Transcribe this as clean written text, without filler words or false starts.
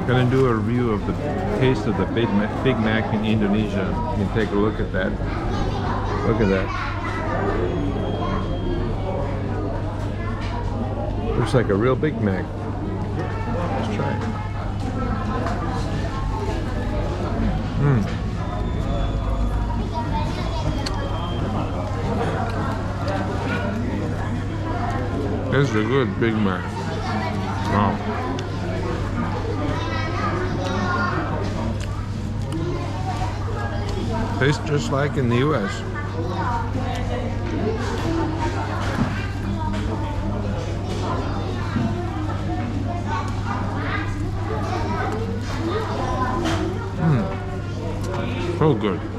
Gonna do a review of the taste of the Big Mac in Indonesia. You can take a look at that. Look at that. Looks like a real Big Mac. Let's try it. This is a good Big Mac. Wow. Tastes just like in the US. So good.